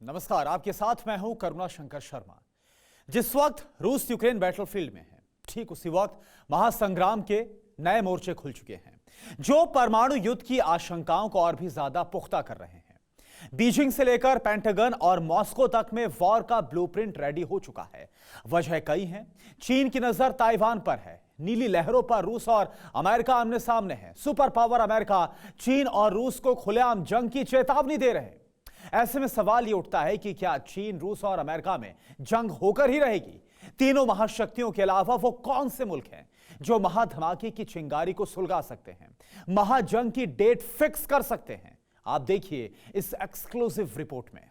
नमस्कार, आपके साथ मैं हूं करुणा शंकर शर्मा। जिस वक्त रूस यूक्रेन बैटलफील्ड में है, ठीक उसी वक्त महासंग्राम के नए मोर्चे खुल चुके हैं, जो परमाणु युद्ध की आशंकाओं को और भी ज्यादा पुख्ता कर रहे हैं। बीजिंग से लेकर पेंटागन और मॉस्को तक में वॉर का ब्लूप्रिंट रेडी हो चुका है। वजह कई हैं। चीन की नजर ताइवान पर है। नीली लहरों पर रूस और अमेरिका आमने सामने है। सुपर पावर अमेरिका चीन और रूस को खुलेआम जंग की चेतावनी दे रहे हैं। ऐसे में सवाल यह उठता है कि क्या चीन, रूस और अमेरिका में जंग होकर ही रहेगी? तीनों महाशक्तियों के अलावा वो कौन से मुल्क हैं जो महाधमाके की चिंगारी को सुलगा सकते हैं, महाजंग की डेट फिक्स कर सकते हैं? आप देखिए इस एक्सक्लूसिव रिपोर्ट में।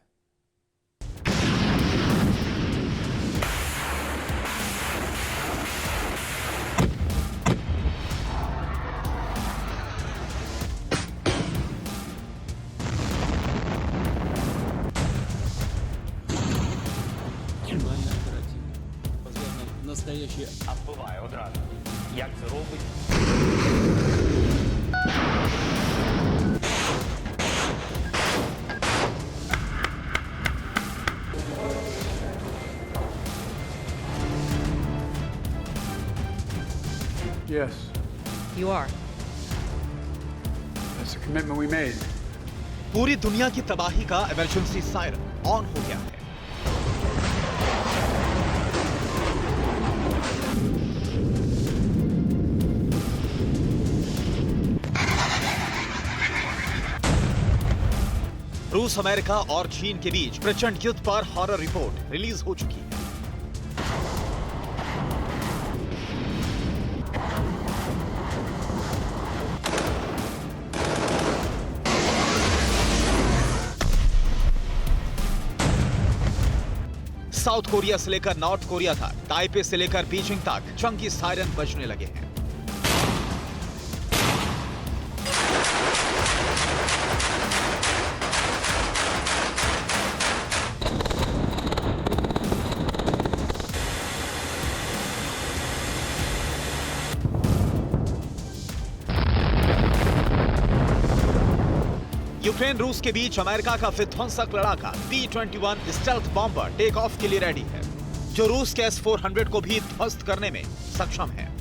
Настоящее. Буває одразу. Як це робить? Yes, You are. that's a commitment we made. पूरी दुनिया की तबाही का इमरजेंसी सायरन ऑन हो गया है। रूस, अमेरिका और चीन के बीच प्रचंड युद्ध पर हॉरर रिपोर्ट रिलीज हो चुकी है। साउथ कोरिया से लेकर नॉर्थ कोरिया तक, ताइपे से लेकर बीजिंग तक जंग की सायरन बजने लगे हैं। यूक्रेन रूस के बीच अमेरिका का विध्वंसक लड़ाका B-21 stealth bomber take off के लिए रेडी है, जो रूस के S-400 को भी ध्वस्त करने में सक्षम है।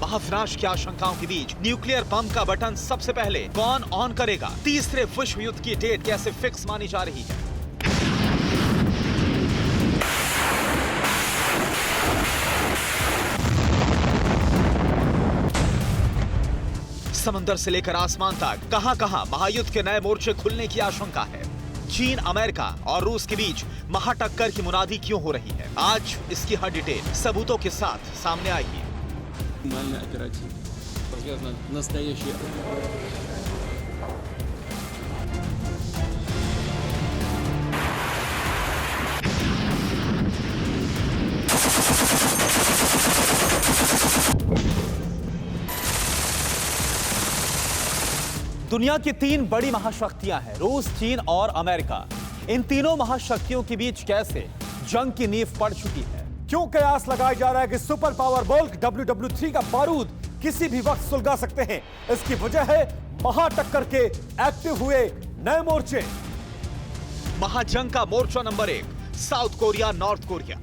महाविनाश की आशंकाओं के बीच न्यूक्लियर बम का बटन सबसे पहले कौन ऑन करेगा? तीसरे विश्व युद्ध की डेट कैसे फिक्स मानी जा रही है? समंदर से लेकर आसमान तक कहां-कहां महायुद्ध के नए मोर्चे खुलने की आशंका है। चीन, अमेरिका और रूस के बीच महाटक्कर की मुनादी क्यों हो रही है? आज इसकी हर डिटेल सबूतों के साथ सामने आएगी। Максимально оперативно. Развязано настоящее. दुनिया की तीन बड़ी महाशक्तियां हैं, रूस, चीन और अमेरिका। इन तीनों महाशक्तियों के बीच कैसे जंग की नींव पड़ चुकी है? क्यों कयास लगाया जा रहा है कि सुपर पावर मुल्क WW3 का बारूद किसी भी वक्त सुलगा सकते हैं? इसकी वजह है महाटक्कर के एक्टिव हुए नए मोर्चे। महाजंग का मोर्चा number 1, South Korea, North Korea.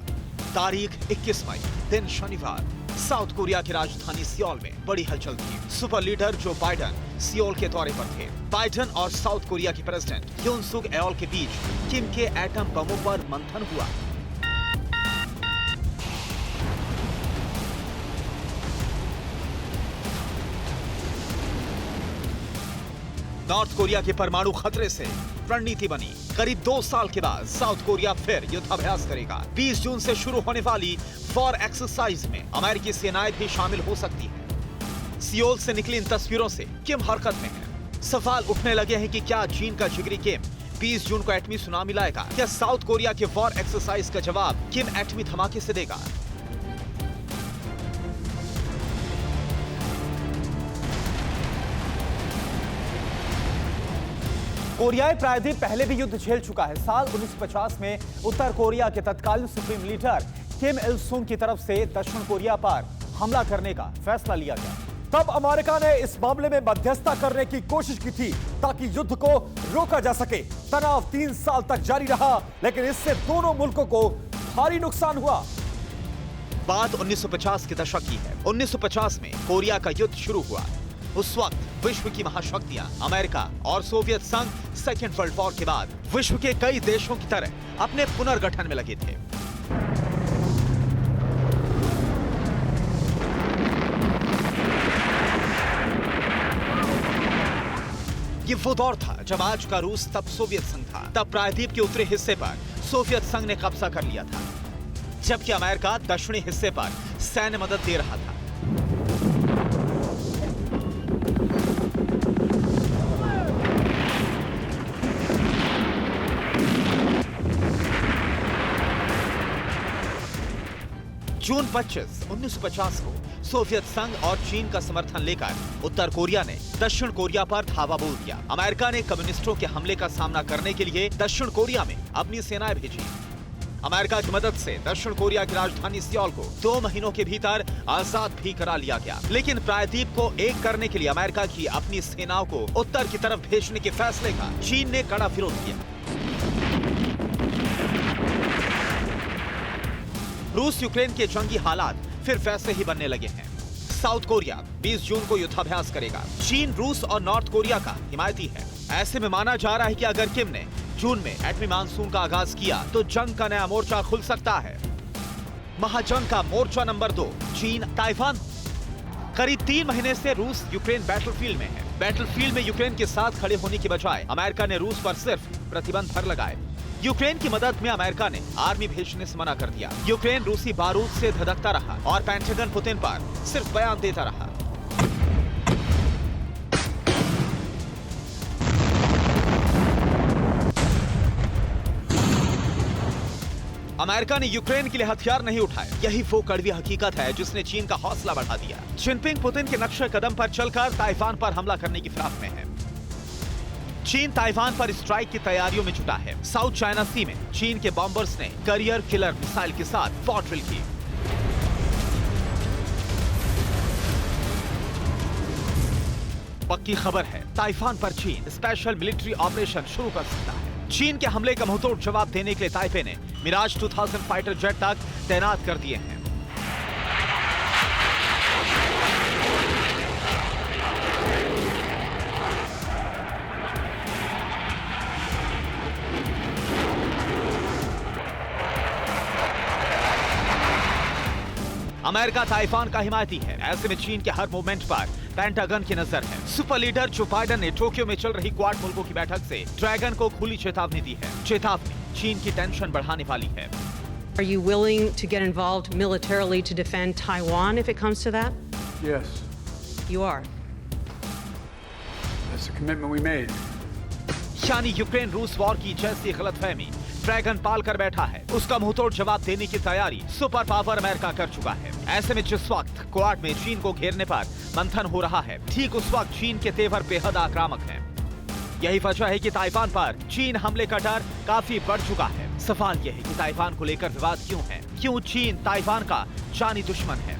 तारीख 21 मई, दिन शनिवार। साउथ कोरिया की राजधानी सियोल में बड़ी हलचल थी। Super leader Joe Biden Seoul के दौरे पर थे। बाइडेन और साउथ कोरिया के प्रेसिडेंट योन सुक एओल के बीच किम के एटम बमों पर मंथन हुआ। नॉर्थ कोरिया के परमाणु खतरे से रणनीति बनी। करीब 2 साल के बाद साउथ कोरिया फिर युद्धाभ्यास करेगा। 20 जून से शुरू होने वाली वॉर एक्सरसाइज में अमेरिकी सेनाएं भी शामिल हो सकती हैं। सियोल से निकली इन तस्वीरों से किम हरकत में है। सवाल उठने लगे हैं कि क्या चीन का जिगरी किम 20 जून को एटमी सुनामी लाएगा? क्या साउथ कोरिया के वॉर एक्सरसाइज का जवाब किम एटमी धमाके से देगा? कोरियाई प्रायद्वीप पहले भी युद्ध झेल चुका है। साल 1950 में उत्तर कोरिया के तत्कालीन सुप्रीम लीडर किम इल सुंग की तरफ से दक्षिण कोरिया पर हमला करने का फैसला लिया गया। तब अमेरिका ने इस मामले में मध्यस्थता करने की कोशिश की थी ताकि युद्ध को रोका जा सके। तनाव 3 साल तक जारी रहा, लेकिन इससे दोनों मुल्कों को भारी नुकसान हुआ। बात 1950 के दशक की है। 1950 में कोरिया का युद्ध शुरू हुआ। उस वक्त विश्व की महाशक्तियां अमेरिका और सोवियत संघ सेकेंड वर्ल्ड वॉर के बाद विश्व के कई देशों की तरह अपने पुनर्गठन में लगे थे। ये वो दौर था जब आज का रूस तब सोवियत संघ था। तब प्रायद्वीप के उत्तरी हिस्से पर सोवियत संघ ने कब्जा कर लिया था, जबकि अमेरिका दक्षिणी हिस्से पर सैन्य मदद दे रहा था। जून 25, 1950 को सोवियत संघ और चीन का समर्थन लेकर उत्तर कोरिया ने दक्षिण कोरिया पर धावा बोल दिया। अमेरिका ने कम्युनिस्टों के हमले का सामना करने के लिए दक्षिण कोरिया में अपनी सेनाएं भेजी। अमेरिका की मदद से दक्षिण कोरिया की राजधानी सियोल को 2 महीनों के भीतर आजाद भी करा लिया गया। लेकिन प्रायद्वीप को एक करने के लिए अमेरिका की अपनी सेनाओं को उत्तर की तरफ भेजने के फैसले का चीन ने कड़ा विरोध किया। रूस यूक्रेन के जंगी हालात फिर वैसे ही बनने लगे हैं। साउथ कोरिया 20 जून को युद्धाभ्यास करेगा। चीन, रूस और नॉर्थ कोरिया का हिमायती है। ऐसे में माना जा रहा है कि अगर किम ने जून में एटमी मानसून का आगाज किया तो जंग का नया मोर्चा खुल सकता है। महाजंग का मोर्चा नंबर 2, चीन ताइवान। करीब 3 महीने से रूस यूक्रेन बैटलफील्ड में है। बैटलफील्ड में यूक्रेन के साथ खड़े होने की बजाय अमेरिका ने रूस पर सिर्फ प्रतिबंध भर लगाए। यूक्रेन की मदद में अमेरिका ने आर्मी भेजने से मना कर दिया। यूक्रेन रूसी बारूद से धधकता रहा और पेंटागन पुतिन पर सिर्फ बयान देता रहा। अमेरिका ने यूक्रेन के लिए हथियार नहीं उठाए। यही वो कड़वी हकीकत है जिसने चीन का हौसला बढ़ा दिया। जिनपिंग पुतिन के नक्शे कदम पर चलकर ताइवान पर हमला करने की फिराक में है। चीन ताइवान पर स्ट्राइक की तैयारियों में जुटा है। साउथ चाइना सी में चीन के बॉम्बर्स ने करियर किलर मिसाइल के साथ वॉर ड्रिल की। पक्की खबर है, ताइवान पर चीन स्पेशल मिलिट्री ऑपरेशन शुरू कर सकता है। चीन के हमले का मुंहतोड़ जवाब देने के लिए ताइपे ने मिराज 2000 फाइटर जेट तक तैनात कर दिए हैं। अमेरिका ताइवान का हिमायती है। ऐसे में चीन के हर मूवमेंट पर पेंटागन की नजर है। सुपर लीडर जो बाइडेन ने टोक्यो में चल रही क्वाड मुल्कों की बैठक से ड्रैगन को खुली चेतावनी दी है। चेतावनी चीन की टेंशन बढ़ाने वाली है। Are you willing to get involved militarily to defend Taiwan if it comes to that? Yes. You are. That's the commitment we made. यानी यूक्रेन रूस वॉर की जैसी गलतफहमी ड्रैगन पाल कर बैठा है, उसका मुंहतोड़ जवाब देने की तैयारी सुपर पावर अमेरिका कर चुका है। ऐसे में जिस वक्त क्वाड में चीन को घेरने पर मंथन हो रहा है, ठीक उस वक्त चीन के तेवर बेहद आक्रामक हैं। यही वजह है कि ताइवान पर चीन हमले का डर काफी बढ़ चुका है। सवाल यह है कि ताइवान को लेकर विवाद क्यों है? क्यों चीन ताइवान का जानी दुश्मन है?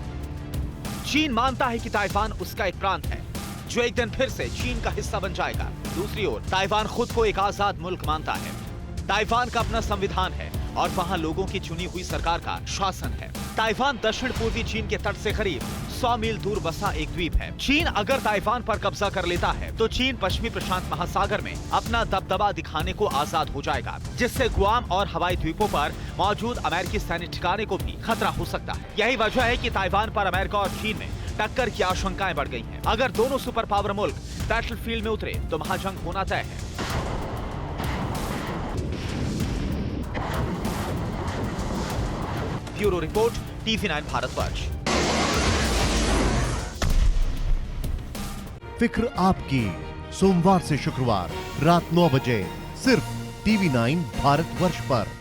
चीन मानता है कि ताइवान उसका एक प्रांत है जो एक दिन फिर से चीन का हिस्सा बन जाएगा। दूसरी ओर ताइवान खुद को एक आजाद मुल्क मानता है। ताइवान का अपना संविधान है और वहाँ लोगों की चुनी हुई सरकार का शासन है। ताइवान दक्षिण पूर्वी चीन के तट से करीब 100 मील दूर बसा एक द्वीप है। चीन अगर ताइवान पर कब्जा कर लेता है तो चीन पश्चिमी प्रशांत महासागर में अपना दबदबा दिखाने को आजाद हो जाएगा, जिससे गुआम और हवाई द्वीपों पर मौजूद अमेरिकी सैन्य ठिकाने को भी खतरा हो सकता है। यही वजह है कि ताइवान पर अमेरिका और चीन में टक्कर की आशंकाएं बढ़ गई हैं। अगर दोनों सुपर पावर मुल्क बैटलफील्ड में उतरे तो महाजंग होना तय है। Bureau report, TV9 Bharatvarsh. फिक्र आपकी, सोमवार से शुक्रवार रात 9 बजे सिर्फ TV9 भारतवर्ष पर।